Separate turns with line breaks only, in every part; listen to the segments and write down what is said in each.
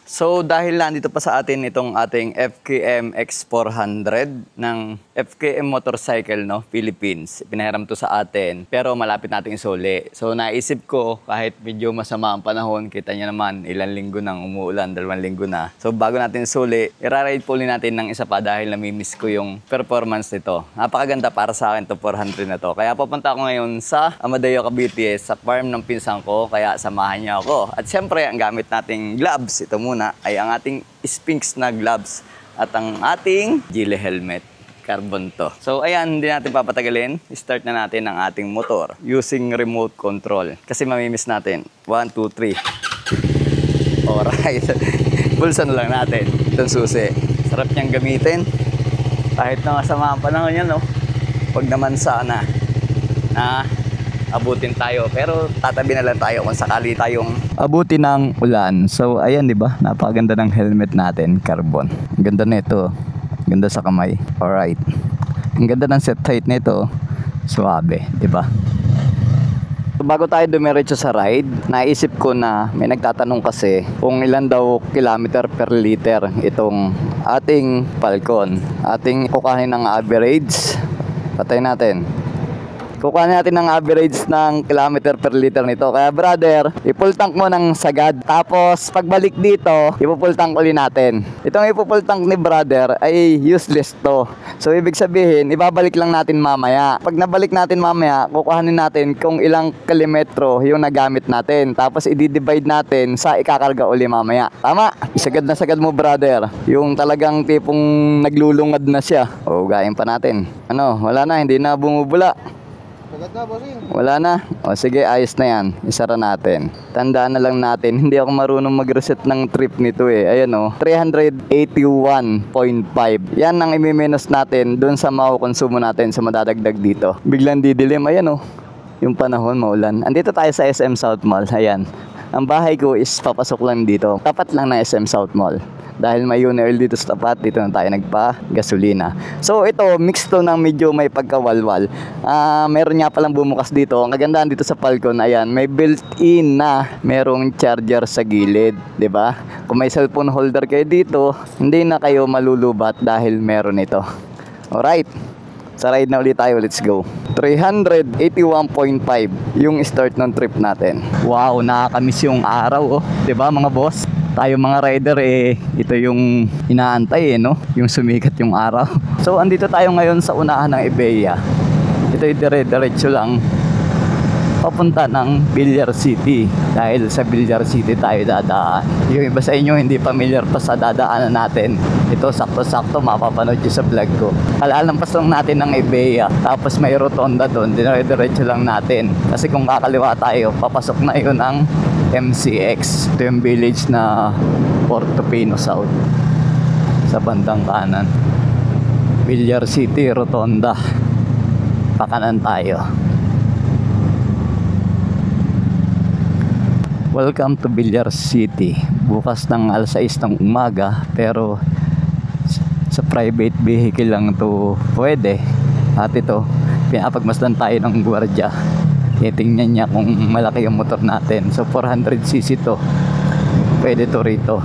So dahil nandito pa sa atin itong ating FKM X400 ng FKM Motorcycle, no, Philippines. Pinahiram to sa atin pero malapit nating isuli. So naisip ko kahit medyo masama ang panahon, kita niya naman ilang linggo nang umuulan, 2 linggo na. So bago natin isuli, iraride po natin ng isa pa dahil namimiss ko yung performance nito. Napakaganda para sa akin to 400 na to. Kaya papunta ako ngayon sa Amadeo, Cavite sa farm ng pinsan ko, kaya samahan niya ako. At syempre ang gamit nating gloves, ito muna ay ang ating Sphinx na gloves at ang ating Gile helmet. Carbon to. So ayan, hindi natin papatagalin. Start na natin ang ating motor using remote control. Kasi mamimiss natin. 1, 2, 3. Alright. Bulsan na lang natin itong susi. Sarap niyang gamitin. Kahit na masama ang panahon yan, no? Huwag naman sana na abutin tayo, pero tatabi na lang tayo kung sakali tayong abutin ng ulan. So ayan, di ba? Napakaganda ng helmet natin, carbon. Ang ganda nito, ganda sa kamay. Alright, ang ganda ng set height nito, suabe, di ba? So, bago tayo dumiretso sa ride, naisip ko na may nagtatanong kasi kung ilan daw kilometer per liter itong ating Falcon. Ating kukahin ng average. Patay natin. Kukuha natin ng average ng kilometer per liter nito. Kaya brother, i-full tank mo ng sagad. Tapos pagbalik dito, ipo-full tank uli natin. Itong ipo-full tank ni brother ay useless to. So ibig sabihin, ibabalik lang natin mamaya. Pag nabalik natin mamaya, kukuhanin natin kung ilang kilometro yung nagamit natin. Tapos i-divide natin sa ikakarga uli mamaya. Tama? Sagad na sagad mo brother. Yung talagang tipong naglulungad na siya. O gayin pa natin. Ano, wala na, hindi na bumubula. Wala na. O sige, ayos na yan. Isara natin. Tandaan na lang natin, hindi ako marunong mag-reset ng trip nito eh. Ayan o, 381.5. Yan ang imimenos natin dun sa makukonsumo natin sa madadagdag dito. Biglang didilim. Ayan o, yung panahon maulan. Andito tayo sa SM South Mall. Ayan. Ang bahay ko is papasok lang dito. Tapat lang na SM South Mall. Dahil may Unioil dito sa tapat, dito na tayo nagpa-gasolina. So ito, mix to ng medyo may pagkawalwal. Meron nga palang bumukas dito. Ang kagandahan dito sa Falcon, ayan, may built-in na merong charger sa gilid, 'di ba? Kung may cellphone holder kayo dito, hindi na kayo malulubat dahil meron ito. Alright. Sa ride na ulit tayo, let's go. 381.5 yung start ng trip natin. Wow, nakakamiss yung araw, oh. 'Di ba mga boss? Tayo mga rider ito yung inaantay no? Yung sumikat yung araw. So andito tayo ngayon sa unahan ng Ebeya. Ito yung dire-diretso lang papunta ng Villar City. Dahil sa Villar City tayo dadaan. Yung iba sa inyo hindi familiar pa sa dadaanan natin. Ito sakto-sakto mapapanood nyo sa vlog ko. Kalalampas lang natin ng Ebeya. Tapos may rotonda doon. Dire-diretso lang natin. Kasi kung kakaliwa tayo, papasok na yun ang MCX. Ito yung village na Portofino South sa bandang kanan. Villar City, rotonda. Pakanan tayo. Welcome to Villar City. Bukas ng alas 6 ng umaga, pero sa private vehicle lang to pwede. At ito, pinapagmasdan tayo ng gwardiya. Titingnan niya kung malaki yung motor natin. So 400cc to. Pwede to rito.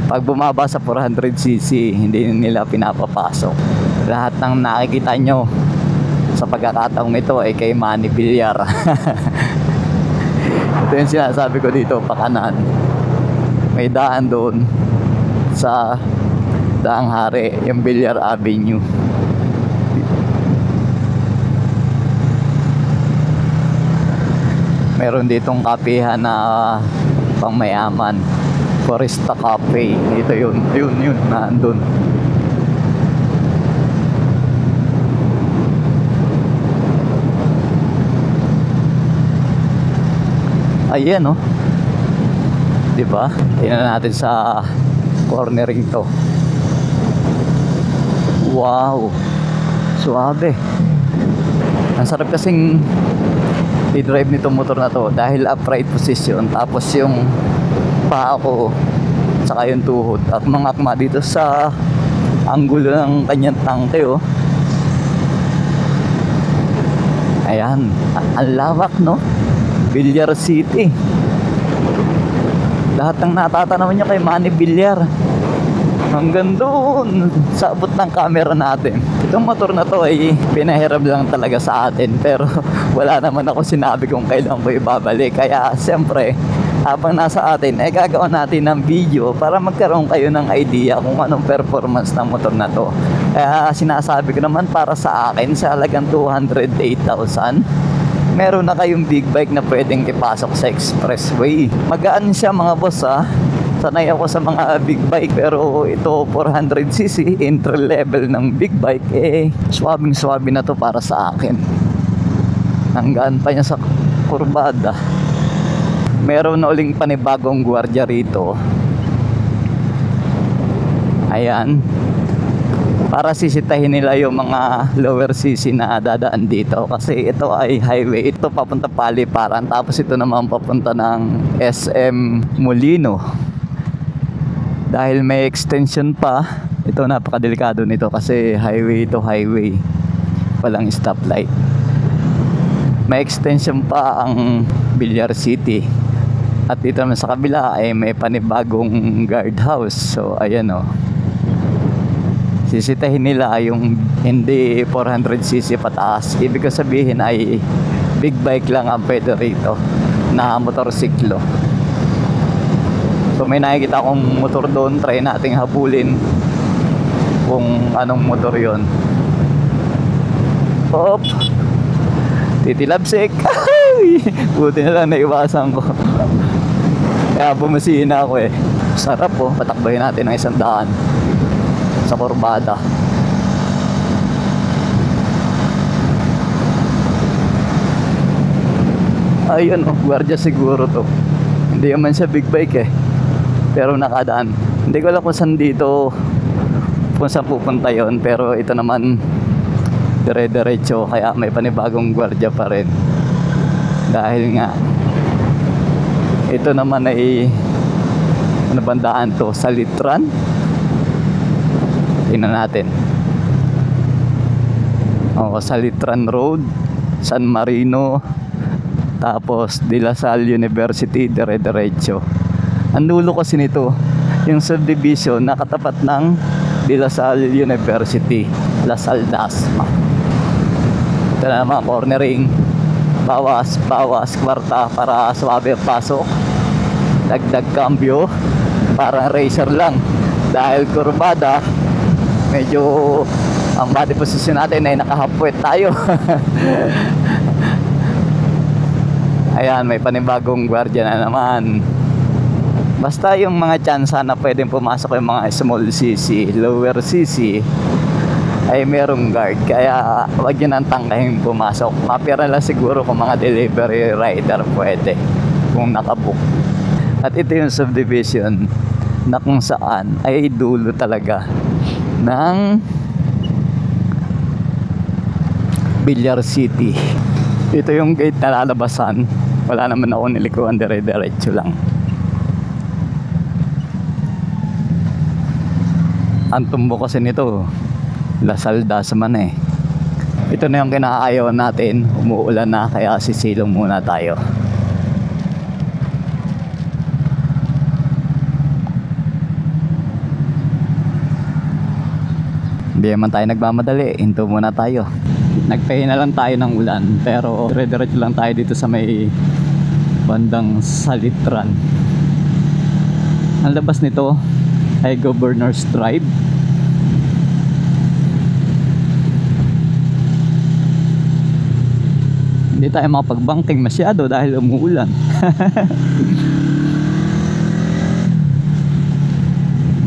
Pag bumaba sa 400cc, hindi nila pinapapasok. Lahat ng nakikita nyo sa pagkakataong ito ay kay Manny Villar. Ito yung sinasabi ko dito, pakanan. May daan doon sa Daang Hari, yung Villar Avenue. Meron ditong kapehan na pangmayaman, Foresta Cafe. Ito yun nandun. Ayan oh, diba? Tingnan natin sa cornering to. Wow, suabe. Ang sarap kasing i-drive nitong motor na to dahil upright position. Tapos yung paa ko saka yung tuhod at mangakma dito sa anggulo ng kanyang tangke oh. Ayan, ang lawak no? Villar City. Lahat ng natatanaw nyo kay Manny Villar. Hanggang doon sa abot ng camera natin. Itong motor na to ay pinahiram lang talaga sa atin, pero wala naman ako sinabi kung kailan ko ibabalik. Kaya siyempre, habang nasa atin ay gagawa natin ng video para magkaroon kayo ng idea kung anong performance ng motor na to. Kaya sinasabi ko naman, para sa akin sa halagang 208,000, meron na kayong big bike na pwedeng ipasok sa expressway. Magaan siya mga boss ha. Sanay ako sa mga big bike, pero ito 400cc entry level ng big bike, swabing swabe na to para sa akin. Hanggaan pa niya sa kurbada. Meron na uling panibagong gwardiya rito. Ayan, para sisitahin nila yung mga lower cc na dadaan dito, kasi ito ay highway. Ito papunta Paliparan, tapos ito naman papunta ng SM Molino. Dahil may extension pa, ito napakadelikado nito kasi highway to highway, walang stoplight. May extension pa ang Villar City. At dito naman sa kabila ay may panibagong guardhouse. So ayan o, sisitahin nila yung hindi 400cc pataas. Ibig sabihin ay big bike lang ang pwede rito na motorsiklo. So may nakikita akong motor doon, try nating habulin kung anong motor yon. Hop, titilabsik. Buti na lang naiwasan ko. Kaya bumasihin na ako Sarap patakbayin natin ng 100 sa kurbada. Ayun gwardiya siguro to. Hindi naman siya big bike pero nakadaan. Hindi ko alam kung saan dito, kung saan pupunta yon, pero ito naman dire-diretso, kaya may panibagong gwardiya pa rin. Dahil nga ito naman ay ano bandaan to, Salitran. Tingnan natin. Salitran Road, San Marino, tapos De La Salle University, dire-diretso. Ang dulo kasi nito, yung subdivision nakatapat ng De La Salle University, La Salle Dasma. Ito na naman, cornering. Bawas kwarta para swabe ang pasok. Dagdag cambio, parang racer lang. Dahil kurbada, medyo ang body position natin ay nakahalfway tayo. Ayan, may panibagong gwardiya na naman. Basta yung mga tsansa na pwedeng pumasok yung mga small cc, lower cc, ay merong guard. Kaya wag yun ang tangkahin pumasok. Mapira lang siguro kung mga delivery rider pwede, kung nakabook. At ito yung subdivision na kung saan ay dulo talaga ng Villar City. Ito yung gate na lalabasan. Wala naman ako nilikuan, dire-diretso lang. Ang tumbo kasi nito, La Salle Dasma na Ito na yung kinakaayaw natin. Umuulan na, kaya sisilong muna tayo. Hindi naman tayo nagmamadali, hinto muna tayo. Nagpahinga lang tayo ng ulan, pero dire-diretso lang tayo dito sa may bandang Salitran. Ang labas nito ay Governor's Drive. Hindi tayo makapag-banking masyado dahil umuulan.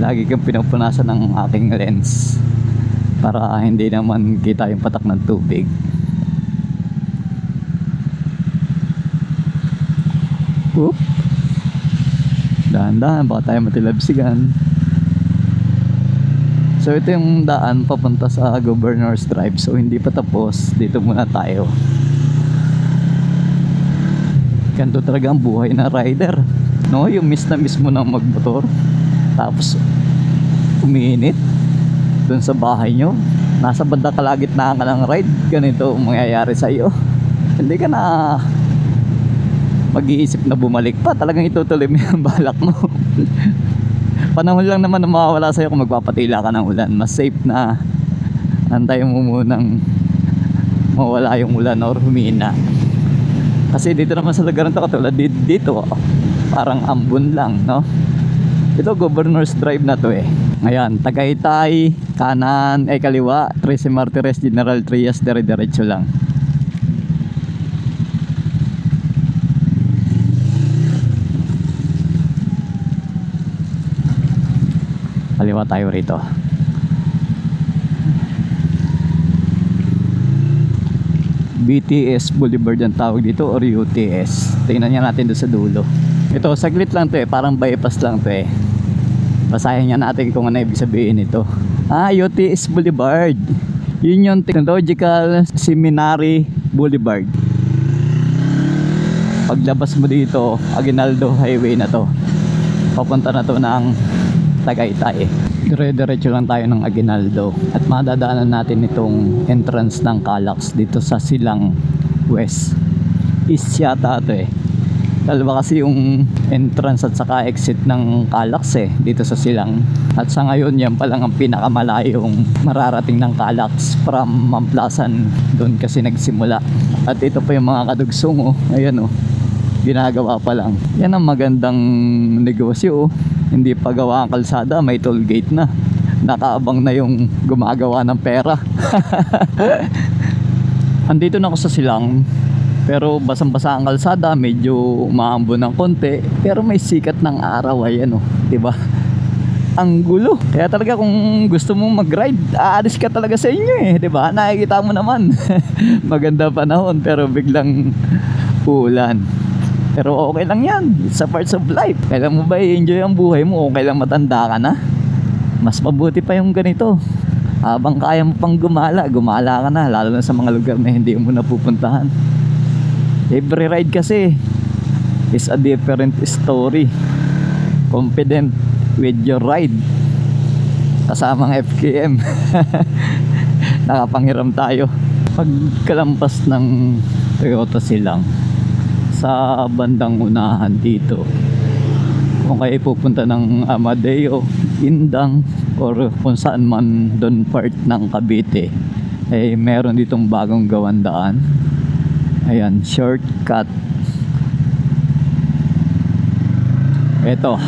Lagi kang pinupunasan ng aking lens para hindi naman kita yung patak ng tubig. Oop. Dahan-dahan, baka tayo matilabsigan. So ito yung daan papunta sa Governor's Drive. So hindi pa tapos, dito muna tayo. Ganito talaga ang buhay na rider, no? Yung miss na miss mo na magmotor, tapos umiinit dun sa bahay nyo, nasa banda kalagitnaan ka ng ride, ganito ang mangyayari sa iyo. Hindi ka na mag-iisip na bumalik pa, talagang itutuloy mo yung balak mo. Panahon lang naman na mawawala sa'yo kung magpapatila ka ng ulan. Mas safe na antayin mo munang mawala yung ulan or humina. Kasi dito naman sa lugar nito, katulad dito, parang ambon lang, no? Ito Governor's Drive na to eh. Ayan, Tagaytay, kanan ay kaliwa, 13 Martires, General Trias, dire-diretso lang. Kaliwa tayo rito. BTS Boulevard ang tawag dito or UTS. Tingnan niya natin doon sa dulo. Ito, saglit lang to eh, parang bypass lang to eh. Basahin niya natin kung ano ibig sabihin nito. UTS Boulevard. Union Technological Seminary Boulevard. Paglabas mo dito, Aguinaldo Highway na to. Papunta na to ng Tagaytay. Dire-diretso lang tayo ng Aguinaldo at madadaanan natin itong entrance ng Calax dito sa Silang West. East yata ito eh. Dalawa kasi yung entrance at saka exit ng Calax eh, dito sa Silang. At sa ngayon yan pa lang ang pinakamalayong mararating ng Calax from Mamplasan. Doon kasi nagsimula. At ito pa yung mga kadugsong oh. Ayan oh. Ginagawa pa lang. Yan ang magandang negosyo oh. Hindi pa gawa ang kalsada, may toll gate na. Nakaabang na yung gumagawa ng pera. Andito na ako sa Silang. Pero basang-basa ang kalsada, medyo umaambon ng konti. Pero may sikat ng araw, ayan o, diba? Ang gulo. Kaya talaga kung gusto mong mag-ride, aalis ka talaga sa inyo eh, diba? Nakikita mo naman. Maganda panahon pero biglang uulan. Pero okay lang yan, it's a part of life. Kailan mo ba i-enjoy ang buhay mo? Okay lang matanda ka na. Mas mabuti pa yung ganito. Habang kaya mo pang gumala, gumala ka na. Lalo na sa mga lugar na hindi mo napupuntahan. Every ride kasi is a different story. Confident with your ride. Kasamang FKM. Nakapanghiram tayo. Pagkalampas ng Toyota Silang, sa bandang unahan dito, kung kayo pupunta ng Amadeo, Indang, or kung saan man doon part ng Cavite, eh meron ditong bagong gawang daan. Ayan, shortcut. Eto,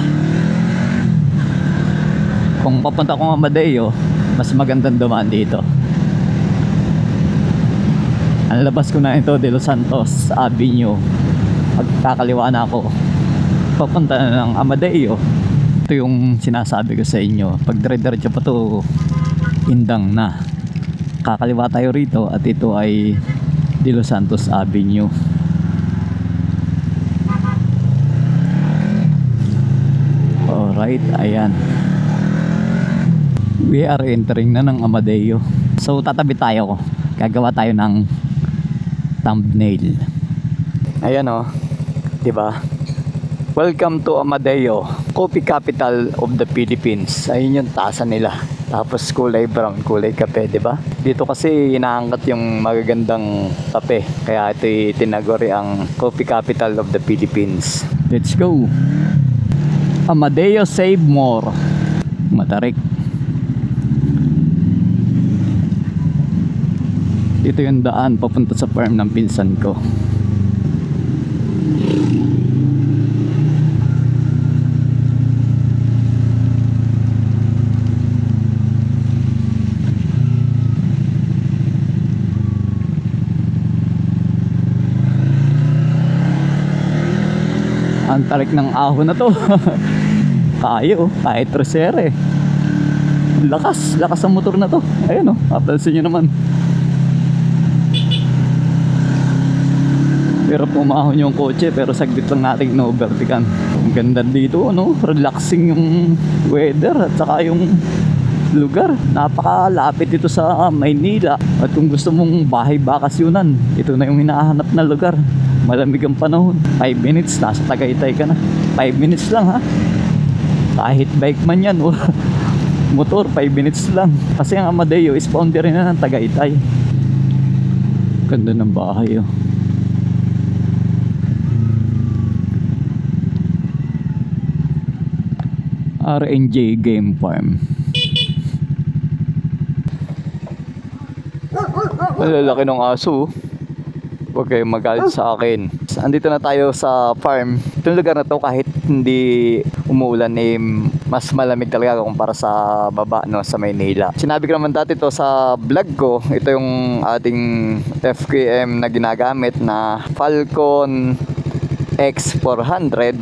kung papunta kong Amadeo, mas magandang dumaan dito. Ang labas ko na ito, De Los Santos Avenue. Pagkakaliwa na ako, papunta na ng Amadeo. Ito yung sinasabi ko sa inyo. Pag dire-diretso pa to, Indang na. Kakaliwa tayo rito at ito ay De Los Santos Avenue. Alright, ayan. We are entering na ng Amadeo. So tatabi tayo. Gagawa tayo ng thumbnail. Ayan o, diba? Welcome to Amadeo, coffee capital of the Philippines. Ayun yung tasa nila. Tapos kulay brown, kulay kape, diba? Dito kasi inaangkat yung magagandang kape. Kaya ito tinaguri ang coffee capital of the Philippines. Let's go! Amadeo Save More. Matarik. Ito yung daan papunta sa farm ng pinsan ko. Ang tarik ng ahon na to. Kayo, kahit trusere. Lakas ang motor na to. Ayun o, papansin nyo naman. Pero pumahon yung kotse, pero saglit lang natin na-overtikan. Ang ganda dito, no? Relaxing yung weather at saka yung lugar. Napakalapit ito sa Maynila. At kung gusto mong bahay bakasyonan, ito na yung hinahanap na lugar. Malamig ang panahon. 5 minutes, nasa Tagaytay ka na. 5 minutes lang ha. Kahit bike man yan o motor, 5 minutes lang. Kasi ang Amadeo is boundary na ng Tagaytay. Ganda ng bahay oh. RNJ Game Farm. Malalaki ng aso. Huwag kayong magalit sa akin. Andito na tayo sa farm. Itong lugar na to kahit hindi umuulan mas malamig talaga kumpara sa baba, no, sa Maynila. Sinabi ko naman dati to sa vlog ko. Ito yung ating FKM na ginagamit na Falcon X400.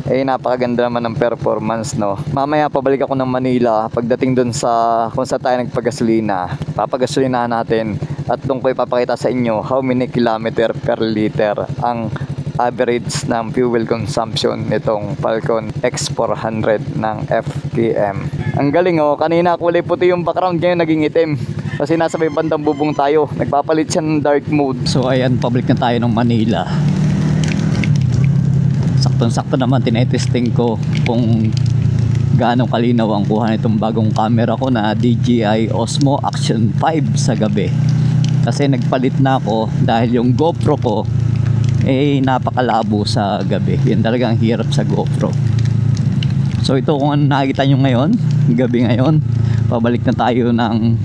Napakaganda naman ng performance, no. Mamaya pabalik ako ng Manila. Pagdating dun sa kung saan tayo nagpagasolina, papagasolinahan natin at doon ko ipapakita sa inyo how many kilometer per liter ang average ng fuel consumption nitong Falcon X400 ng FKM. Ang galing, oh. Kanina kulay puti yung background, ngayon naging itim kasi nasa may bandang bubong tayo. Nagpapalit siya ng dark mode. So ayan, pabalik na tayo ng Manila. Saktong-sakto naman tinetesting ko kung gaano kalinaw ang kuha nitong bagong camera ko na DJI Osmo Action 5 sa gabi. Kasi nagpalit na ako dahil yung GoPro ko napakalabo sa gabi. Yan talagang hirap sa GoPro. So ito kung ano nakikita nyo ngayon, gabi ngayon, pabalik na tayo ng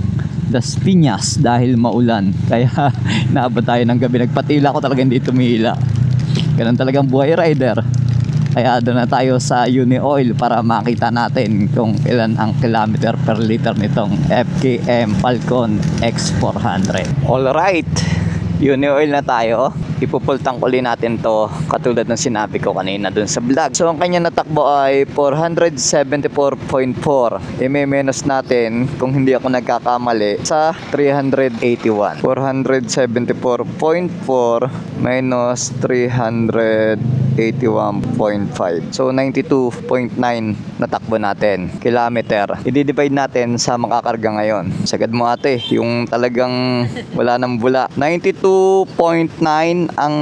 Las Piñas dahil maulan. Kaya naabot tayo ng gabi. Nagpatila ko talaga hindi tumihila. Ganun talagang buhay rider. Kaya doon na tayo sa Uni Oil para makita natin kung ilan ang kilometer per liter nitong FKM Falcon X400. Alright, Uni Oil na tayo. Ipupultang uli natin to katulad ng sinabi ko kanina dun sa vlog. So ang kanya natakbo ay 474.4. I-minus natin kung hindi ako nagkakamali sa 381. 474.4 minus 381.5. So 92.9 natakbo natin kilometer. I-divide natin sa makakarga ngayon. Sagad mo ate, yung talagang wala nang bula. 92.9 ang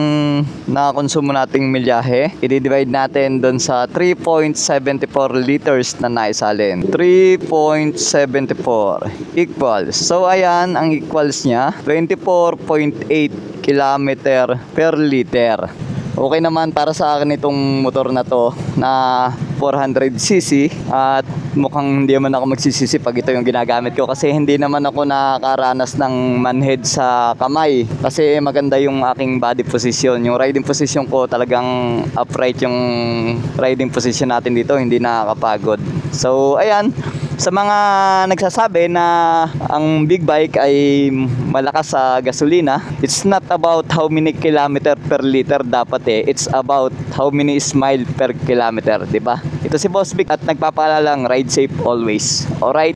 nakakonsumo nating milyahe. I-divide natin doon sa 3.74 liters na naisalin. 3.74 equals. So ayan, ang equals niya 24.8 kilometer per liter. Okay naman para sa akin itong motor na to na 400cc at mukhang hindi naman ako magsisisi pag ito yung ginagamit ko kasi hindi naman ako nakaranas ng manhead sa kamay kasi maganda yung aking body position. Yung riding position ko talagang upright yung riding position natin dito, hindi nakakapagod. So ayan, sa mga nagsasabi na ang big bike ay malakas sa gasolina, it's not about how many kilometer per liter dapat it's about how many mile per kilometer, di ba? Ito si Boss Vic at nagpapaalala lang, ride safe always. Alright?